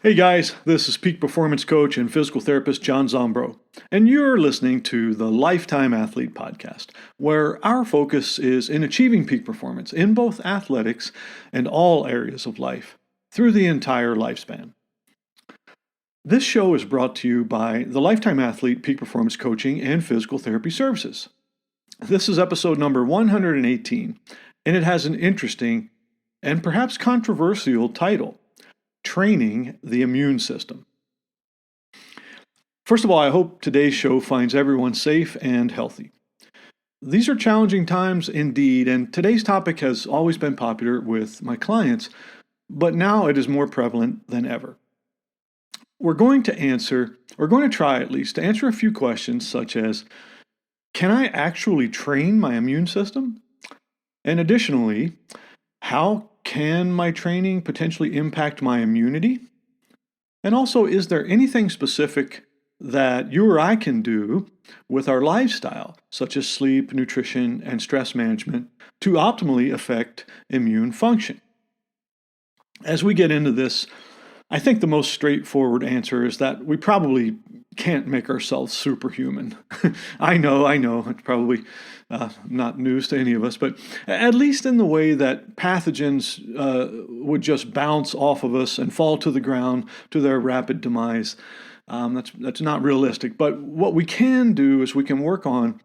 Hey guys, this is peak performance coach and physical therapist John Zombro, and you're listening to the Lifetime Athlete Podcast, where our focus is in achieving peak performance in both athletics and all areas of life through the entire lifespan. This show is brought to you by the Lifetime Athlete Peak Performance Coaching and Physical Therapy Services. This is episode number 118, and it has an interesting and perhaps controversial title: Training the Immune System. First of all, I hope today's show finds everyone safe and healthy. These are challenging times indeed, and today's topic has always been popular with my clients, but now it is more prevalent than ever. We're going to try at least to answer a few questions such as, can I actually train my immune system? And additionally, how can my training potentially impact my immunity? And also, is there anything specific that you or I can do with our lifestyle, such as sleep, nutrition, and stress management, to optimally affect immune function? As we get into this, I think the most straightforward answer is that we probably can't make ourselves superhuman. I know, it's probably not news to any of us, but at least in the way that pathogens would just bounce off of us and fall to the ground to their rapid demise. That's not realistic. But what we can do is we can work on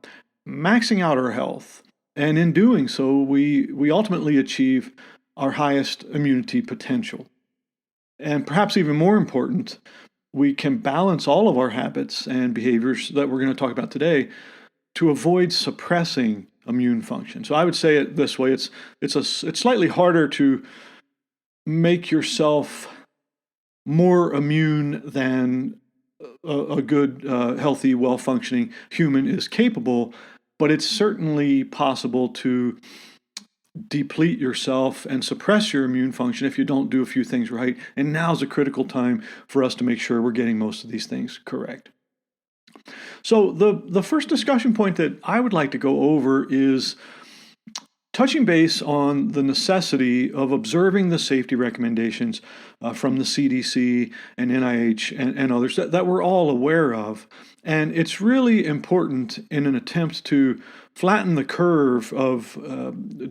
maxing out our health. And in doing so, we ultimately achieve our highest immunity potential. And perhaps even more important, we can balance all of our habits and behaviors that we're going to talk about today to avoid suppressing immune function. So I would say it this way: it's slightly harder to make yourself more immune than a good, healthy, well-functioning human is capable, but it's certainly possible to deplete yourself and suppress your immune function if you don't do a few things right. And now's a critical time for us to make sure we're getting most of these things correct. So the first discussion point that I would like to go over is touching base on the necessity of observing the safety recommendations from the CDC and NIH and others that we're all aware of. And it's really important in an attempt to flatten the curve of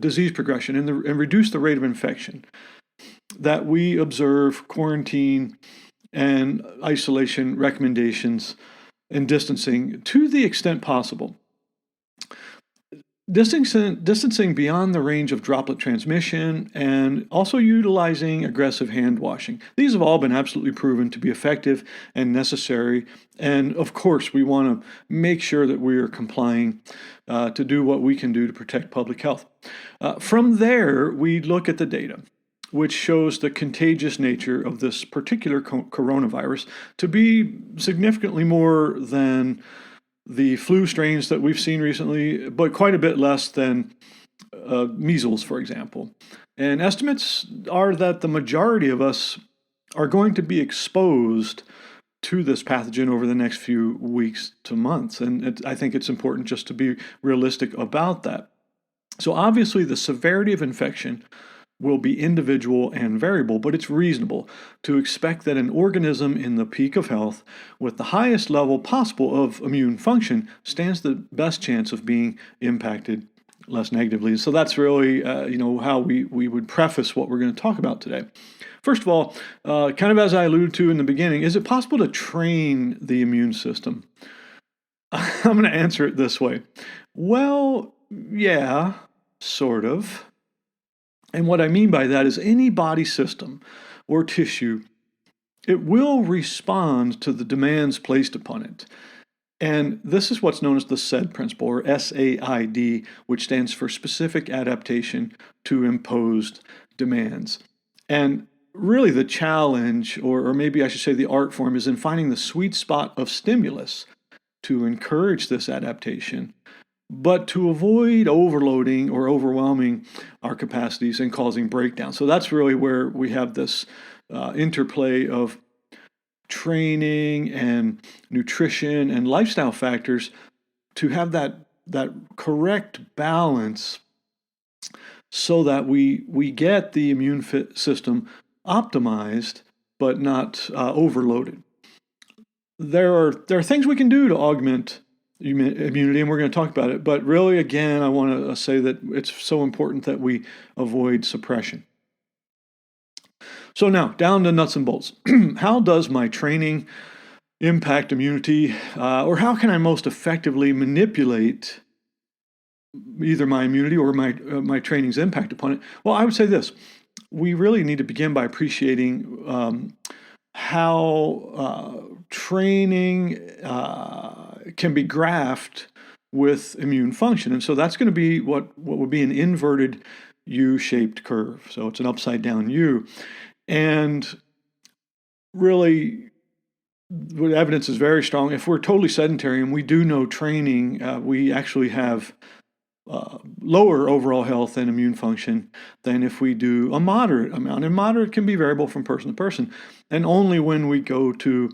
disease progression and reduce the rate of infection that we observe quarantine and isolation recommendations and distancing to the extent possible. Distancing beyond the range of droplet transmission, and also utilizing aggressive hand washing. These have all been absolutely proven to be effective and necessary. And of course, we want to make sure that we are complying to do what we can do to protect public health. From there, we look at the data, which shows the contagious nature of this particular coronavirus to be significantly more than the flu strains that we've seen recently, but quite a bit less than measles, for example. And estimates are that the majority of us are going to be exposed to this pathogen over the next few weeks to months. And I think it's important just to be realistic about that. So obviously, the severity of infection will be individual and variable, but it's reasonable to expect that an organism in the peak of health with the highest level possible of immune function stands the best chance of being impacted less negatively. So that's really how we would preface what we're going to talk about today. First of all, kind of as I alluded to in the beginning, is it possible to train the immune system? I'm going to answer it this way. Well, yeah, sort of. And what I mean by that is any body system or tissue, it will respond to the demands placed upon it. And this is what's known as the SAID principle, or SAID, which stands for specific adaptation to imposed demands. And really the challenge, or maybe I should say the art form, is in finding the sweet spot of stimulus to encourage this adaptation, but to avoid overloading or overwhelming our capacities and causing breakdown. So that's really where we have this interplay of training and nutrition and lifestyle factors to have that correct balance so that we get the immune system optimized but not overloaded. There are things we can do to augment immunity, and we're going to talk about it. But really, again, I want to say that it's so important that we avoid suppression. So now, down to nuts and bolts. How does my training impact immunity, or how can I most effectively manipulate either my immunity or my training's impact upon it? Well, I would say this. We really need to begin by appreciating how training can be graphed with immune function. And so that's going to be what would be an inverted U-shaped curve. So it's an upside down U. And really, the evidence is very strong. If we're totally sedentary and we do no training, we actually have lower overall health and immune function than if we do a moderate amount. And moderate can be variable from person to person. And only when we go to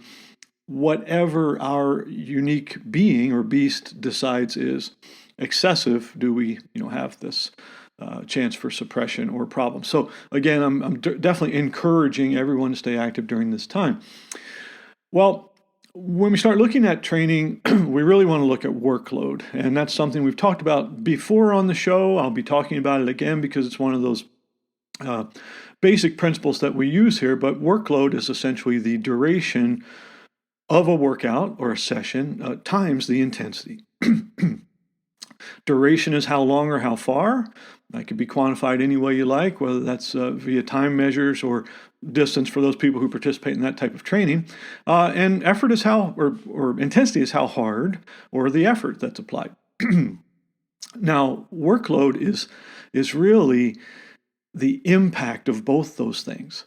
whatever our unique being or beast decides is excessive do we have this chance for suppression or problem. So again, I'm definitely encouraging everyone to stay active during this time. Well, when we start looking at training, we really want to look at workload. And that's something we've talked about before on the show. I'll be talking about it again because it's one of those basic principles that we use here. But workload is essentially the duration of a workout or a session times the intensity. Duration is how long or how far. That could be quantified any way you like, whether that's via time measures or distance for those people who participate in that type of training. And effort is how, or intensity is how hard, or the effort that's applied. Now, workload is really the impact of both those things.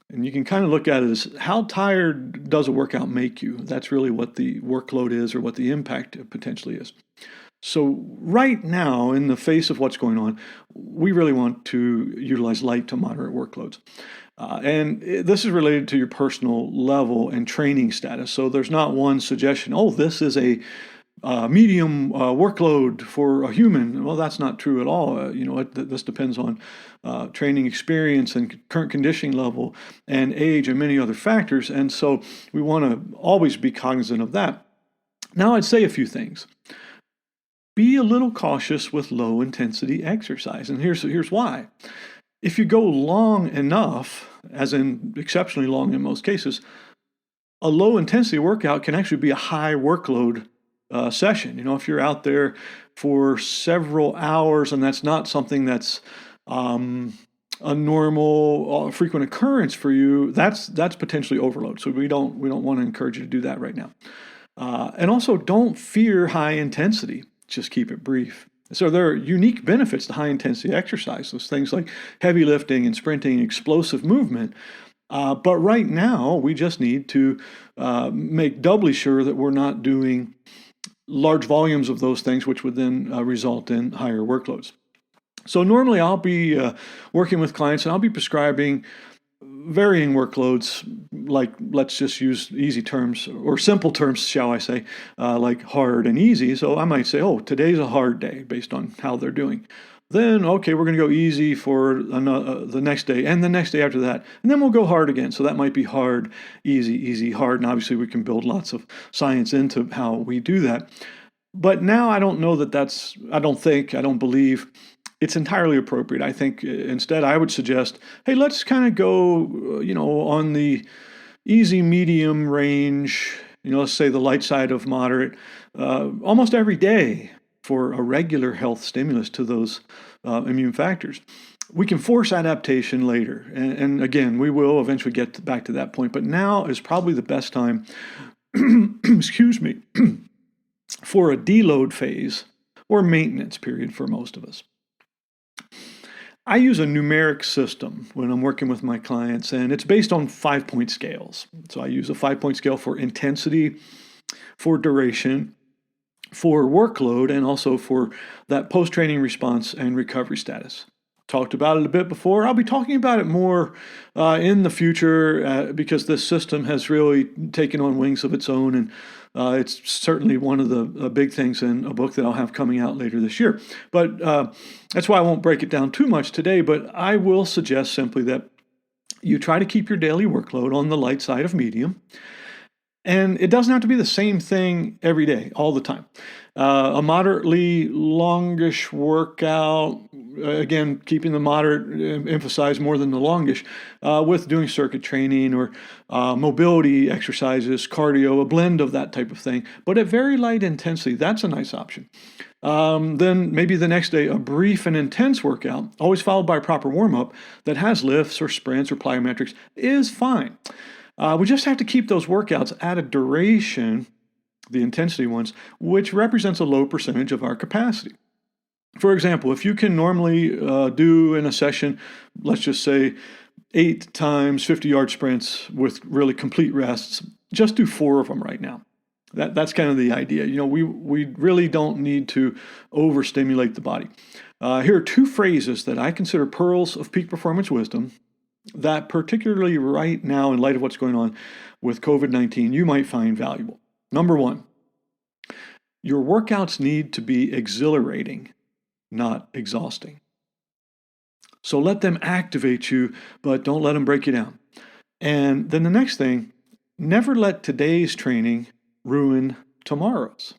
And you can kind of look at it as how tired does a workout make you? That's really what the workload is, or what the impact potentially is. So right now, in the face of what's going on, we really want to utilize light to moderate workloads. And this is related to your personal level and training status. So there's not one suggestion, oh, this is a medium workload for a human. Well, that's not true at all. This depends on training experience and current conditioning level and age and many other factors. And so we want to always be cognizant of that. Now, I'd say a few things. Be a little cautious with low intensity exercise. And here's why. If you go long enough, as in exceptionally long in most cases, a low intensity workout can actually be a high workload session. If you're out there for several hours and that's not something that's a normal, frequent occurrence for you, that's potentially overload. So we don't want to encourage you to do that right now. And also, don't fear high intensity. Just keep it brief. So there are unique benefits to high-intensity exercise, those things like heavy lifting and sprinting and explosive movement. But right now, we just need to make doubly sure that we're not doing large volumes of those things, which would then result in higher workloads. So normally I'll be working with clients and I'll be prescribing varying workloads, like let's just use easy terms or simple terms, shall I say, like hard and easy. So I might say, oh, today's a hard day based on how they're doing. Then, okay, we're going to go easy for the next day and the next day after that. And then we'll go hard again. So that might be hard, easy, easy, hard. And obviously we can build lots of science into how we do that. But now I don't know I don't believe it's entirely appropriate. I think instead I would suggest, hey, let's kind of go, on the easy medium range, let's say the light side of moderate, almost every day for a regular health stimulus to those immune factors. We can force adaptation later. And again, we will eventually get back to that point. But now is probably the best time, excuse me, for a deload phase or maintenance period for most of us. I use a numeric system when I'm working with my clients, and it's based on 5-point scales. So I use a 5-point scale for intensity, for duration, for workload, and also for that post-training response and recovery status. Talked about it a bit before. I'll be talking about it more in the future because this system has really taken on wings of its own, and it's certainly one of the big things in a book that I'll have coming out later this year. But that's why I won't break it down too much today, but I will suggest simply that You try to keep your daily workload on the light side of medium. And it doesn't have to be the same thing every day, all the time. A moderately longish workout, again, keeping the moderate emphasized more than the longish, with doing circuit training or mobility exercises, cardio, a blend of that type of thing, but at very light intensity. That's a nice option. Then maybe the next day, a brief and intense workout, always followed by a proper warm-up that has lifts or sprints or plyometrics, is fine. We just have to keep those workouts at a duration, the intensity ones, which represents a low percentage of our capacity. For example, if you can normally do in a session, let's just say 8 times 50-yard sprints with really complete rests, just do 4 of them right now. That's kind of the idea. We really don't need to overstimulate the body. Here are 2 phrases that I consider pearls of peak performance wisdom that particularly right now, in light of what's going on with COVID-19, you might find valuable. Number 1, your workouts need to be exhilarating, not exhausting. So let them activate you, but don't let them break you down. And then the next thing, never let today's training ruin tomorrow's.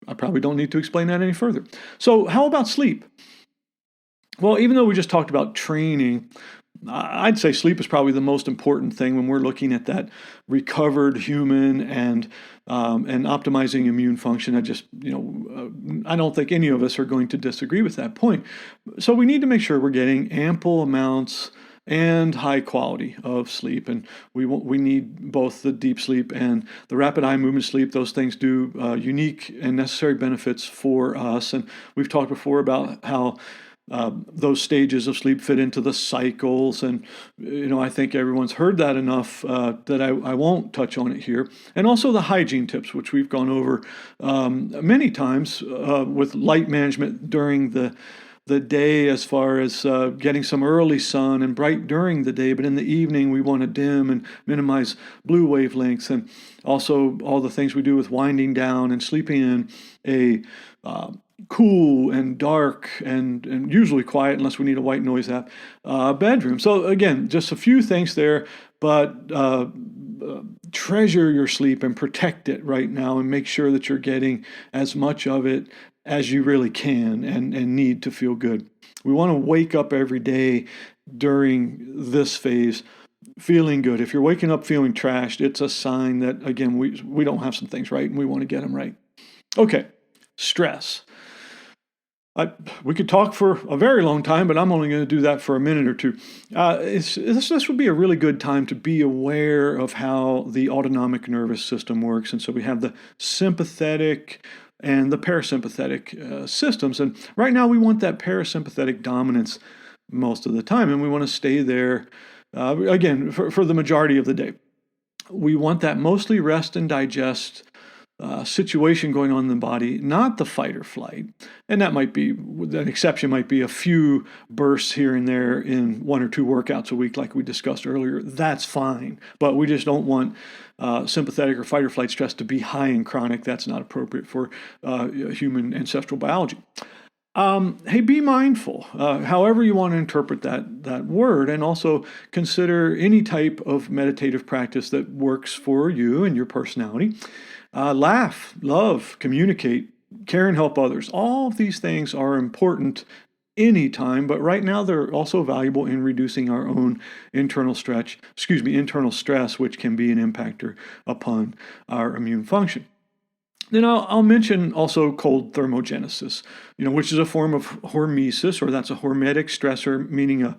I probably don't need to explain that any further. So how about sleep? Well, even though we just talked about training, I'd say sleep is probably the most important thing when we're looking at that recovered human and optimizing immune function. I don't think any of us are going to disagree with that point. So we need to make sure we're getting ample amounts and high quality of sleep, and we need both the deep sleep and the rapid eye movement sleep. Those things do unique and necessary benefits for us, and we've talked before about how those stages of sleep fit into the cycles, and I think everyone's heard that enough that I won't touch on it here. And also the hygiene tips, which we've gone over many times with light management during the day, as far as getting some early sun and bright during the day, but in the evening we want to dim and minimize blue wavelengths, and also all the things we do with winding down and sleeping in a cool and dark and usually quiet, unless we need a white noise app, bedroom. So again, just a few things there, but treasure your sleep and protect it right now, and make sure that you're getting as much of it as you really can and need to feel good. We want to wake up every day during this phase feeling good. If you're waking up feeling trashed, it's a sign that, again, we don't have some things right and we want to get them right. Okay, stress. We could talk for a very long time, but I'm only going to do that for a minute or two. This would be a really good time to be aware of how the autonomic nervous system works. And so we have the sympathetic and the parasympathetic systems. And right now we want that parasympathetic dominance most of the time, and we want to stay there, again, for the majority of the day. We want that mostly rest and digest situation going on in the body, not the fight or flight. And that might be, an exception might be a few bursts here and there in 1 or 2 workouts a week, like we discussed earlier. That's fine. But we just don't want sympathetic or fight or flight stress to be high and chronic. That's not appropriate for human ancestral biology. Hey, be mindful, however you want to interpret that word, and also consider any type of meditative practice that works for you and your personality. Laugh, love, communicate, care and help others. All of these things are important anytime, but right now they're also valuable in reducing our own internal stress, which can be an impactor upon our immune function. Then I'll mention also cold thermogenesis, which is a form of hormesis, or that's a hormetic stressor, meaning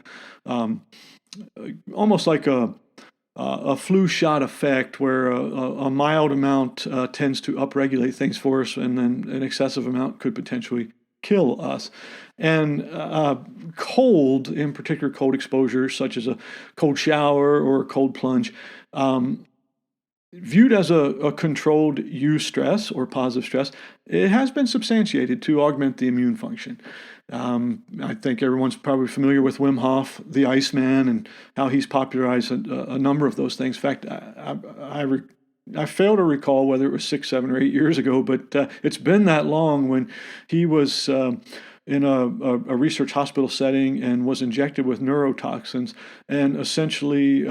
almost like a flu shot effect, where a mild amount tends to upregulate things for us, and then an excessive amount could potentially kill us. And cold, in particular cold exposure, such as a cold shower or a cold plunge, viewed as a controlled eustress or positive stress, it has been substantiated to augment the immune function. I think everyone's probably familiar with Wim Hof, the Iceman, and how he's popularized a number of those things. In fact, I fail to recall whether it was 6, 7, or 8 years ago, but it's been that long when he was in a research hospital setting and was injected with neurotoxins and essentially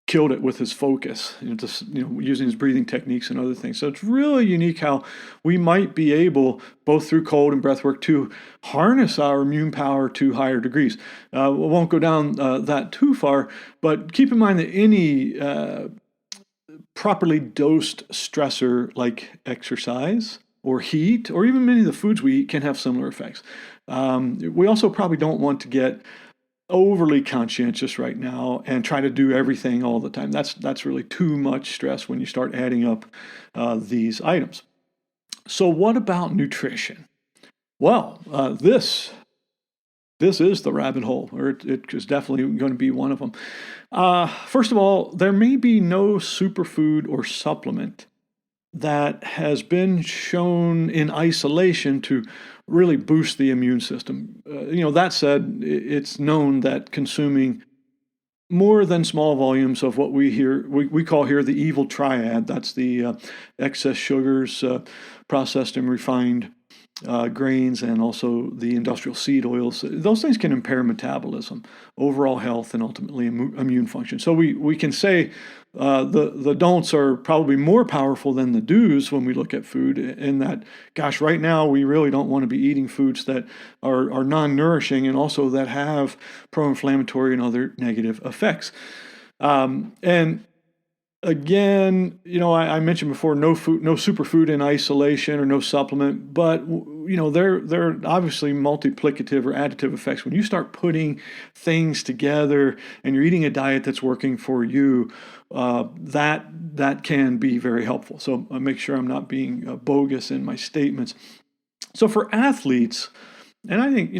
killed it with his focus, just using his breathing techniques and other things. So it's really unique how we might be able, both through cold and breath work, to harness our immune power to higher degrees. We won't go down that too far, but keep in mind that any properly dosed stressor like exercise or heat, or even many of the foods we eat, can have similar effects. We also probably don't want to get overly conscientious right now and try to do everything all the time. That's really too much stress when you start adding up these items. So what about nutrition? Well, this is the rabbit hole, or it is definitely going to be one of them. First of all, there may be no superfood or supplement that has been shown in isolation to really boost the immune system. That said, it's known that consuming more than small volumes of what we call here the evil triad, that's the excess sugars, processed and refined grains, and also the industrial seed oils. Those things can impair metabolism, overall health, and ultimately immune function. So we can say the don'ts are probably more powerful than the do's when we look at food, in that, gosh, right now we really don't want to be eating foods that are non-nourishing and also that have pro-inflammatory and other negative effects. And again, I mentioned before, no superfood in isolation or no supplement, but there are obviously multiplicative or additive effects when you start putting things together and you're eating a diet that's working for you. That can be very helpful. So I make sure I'm not being bogus in my statements. So for athletes, and I think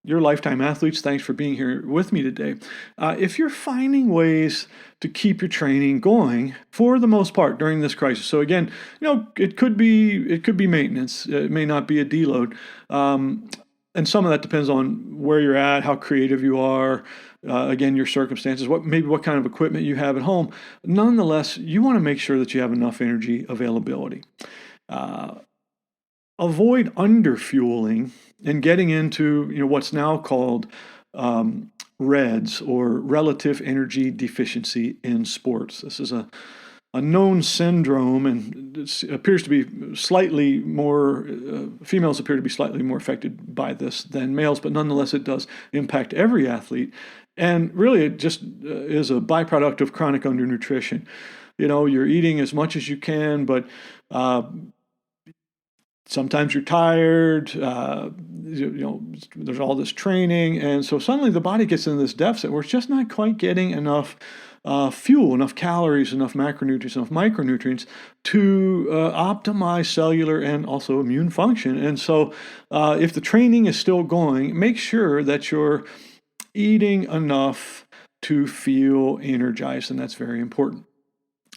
your lifetime athletes, thanks for being here with me today. If you're finding ways to keep your training going for the most part during this crisis, so again, it could be maintenance. It may not be a deload, and some of that depends on where you're at, how creative you are. Again, your circumstances, what kind of equipment you have at home. Nonetheless, you want to make sure that you have enough energy availability. Avoid underfueling and getting into what's now called REDS, or relative energy deficiency in sports. This is a known syndrome, and it appears to be slightly more, females appear to be slightly more affected by this than males, but nonetheless it does impact every athlete. And really it just is a byproduct of chronic undernutrition. You're eating as much as you can, but sometimes you're tired, there's all this training, and so suddenly the body gets in this deficit where it's just not quite getting enough fuel, enough calories, enough macronutrients, enough micronutrients to optimize cellular and also immune function. And so if the training is still going, make sure that you're eating enough to feel energized, and that's very important.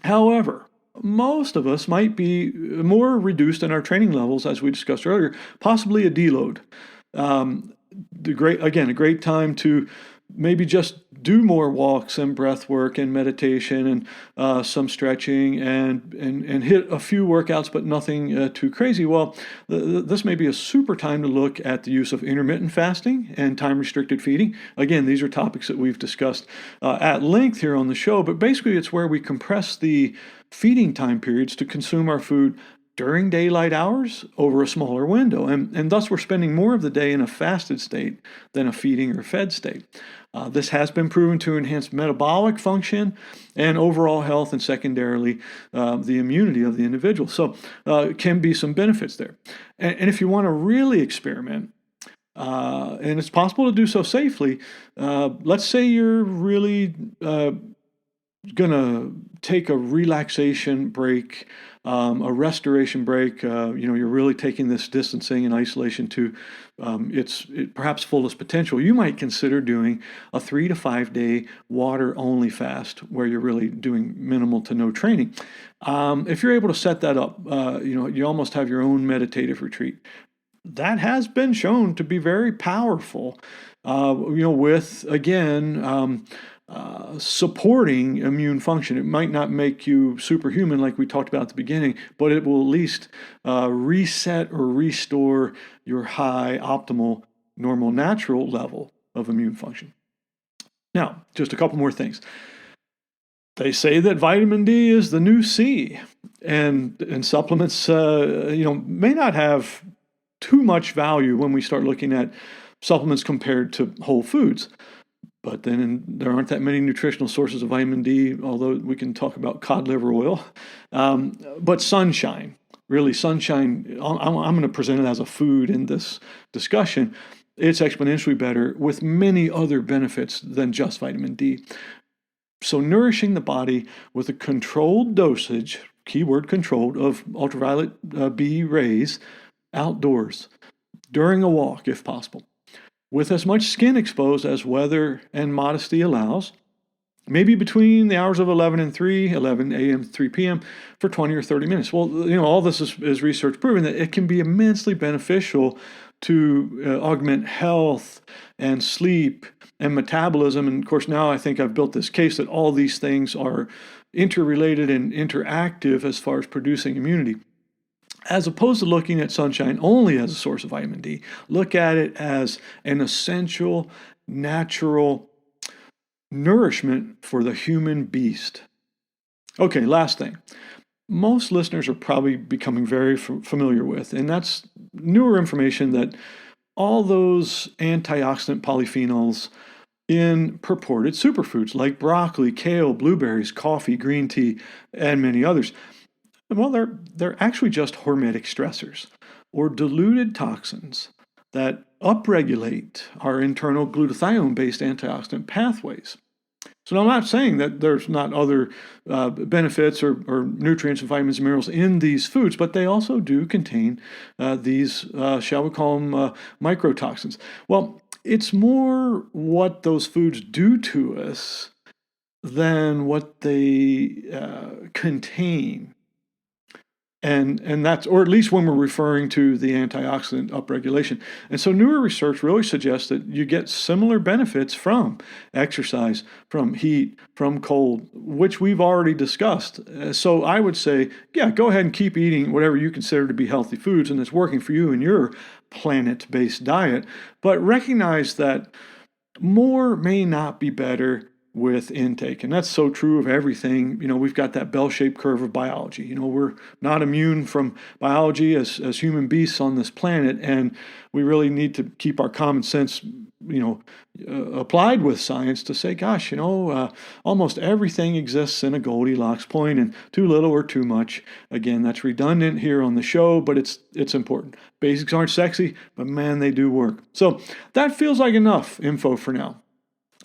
However, most of us might be more reduced in our training levels, as we discussed earlier, possibly a deload. A great time to maybe just do more walks and breath work and meditation and some stretching and hit a few workouts, but nothing too crazy. Well, this may be a super time to look at the use of intermittent fasting and time-restricted feeding. Again, these are topics that we've discussed at length here on the show, but basically it's where we compress the feeding time periods to consume our food during daylight hours over a smaller window. And thus we're spending more of the day in a fasted state than a feeding or fed state. This has been proven to enhance metabolic function and overall health, and secondarily, the immunity of the individual. So can be some benefits there. And if you want to really experiment, and it's possible to do so safely, let's say you're really going to take a relaxation break, a restoration break. You're really taking this distancing and isolation to its perhaps fullest potential. You might consider doing a 3 to 5 day water only fast where you're really doing minimal to no training. If you're able to set that up, you almost have your own meditative retreat. That has been shown to be very powerful. With again, supporting immune function. It might not make you superhuman like we talked about at the beginning, but it will at least reset or restore your high, optimal, normal, natural level of immune function. Now, just a couple more things. They say that vitamin D is the new C, and supplements, may not have too much value when we start looking at supplements compared to whole foods. But then there aren't that many nutritional sources of vitamin D, although we can talk about cod liver oil. But sunshine, really sunshine, I'm going to present it as a food in this discussion. It's exponentially better with many other benefits than just vitamin D. So nourishing the body with a controlled dosage, keyword controlled, of ultraviolet B rays outdoors during a walk if possible, with as much skin exposed as weather and modesty allows, maybe between the hours of 11 and 3, 11 a.m. to 3 p.m. for 20 or 30 minutes. Well, all this is research proving that it can be immensely beneficial to augment health and sleep and metabolism. And of course, now I think I've built this case that all these things are interrelated and interactive as far as producing immunity. As opposed to looking at sunshine only as a source of vitamin D, look at it as an essential, natural nourishment for the human beast. Okay, last thing. Most listeners are probably becoming very familiar with, and that's newer information that all those antioxidant polyphenols in purported superfoods like broccoli, kale, blueberries, coffee, green tea, and many others, well, they're actually just hormetic stressors or diluted toxins that upregulate our internal glutathione-based antioxidant pathways. So I'm not saying that there's not other benefits or nutrients and vitamins and minerals in these foods, but they also do contain these, shall we call them, microtoxins. Well, it's more what those foods do to us than what they contain. And that's, or at least when we're referring to the antioxidant upregulation. And so newer research really suggests that you get similar benefits from exercise, from heat, from cold, which we've already discussed. So I would say, yeah, go ahead and keep eating whatever you consider to be healthy foods and it's working for you in your planet-based diet. But recognize that more may not be better with intake. And that's so true of everything. We've got that bell-shaped curve of biology. We're not immune from biology as human beasts on this planet, and we really need to keep our common sense, applied with science to say, gosh, almost everything exists in a Goldilocks point, and too little or too much. Again, that's redundant here on the show, but it's important. Basics aren't sexy, but man, they do work. So that feels like enough info for now.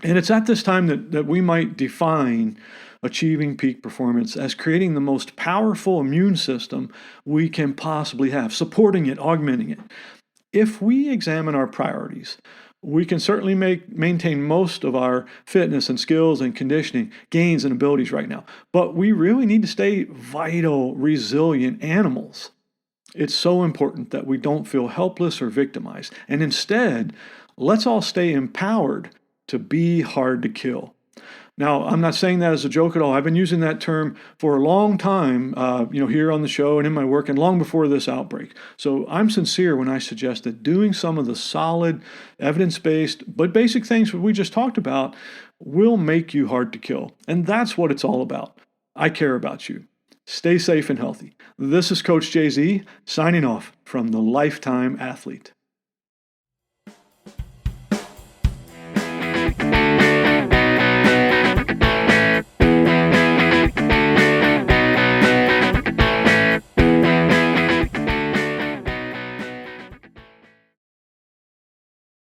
And it's at this time that we might define achieving peak performance as creating the most powerful immune system we can possibly have, supporting it, augmenting it. If we examine our priorities, we can certainly maintain most of our fitness and skills and conditioning gains and abilities right now. But we really need to stay vital, resilient animals. It's so important that we don't feel helpless or victimized. And instead, let's all stay empowered to be hard to kill. Now, I'm not saying that as a joke at all. I've been using that term for a long time, here on the show and in my work, and long before this outbreak. So I'm sincere when I suggest that doing some of the solid, evidence-based, but basic things that we just talked about will make you hard to kill. And that's what it's all about. I care about you. Stay safe and healthy. This is Coach JZ signing off from the Lifetime Athlete.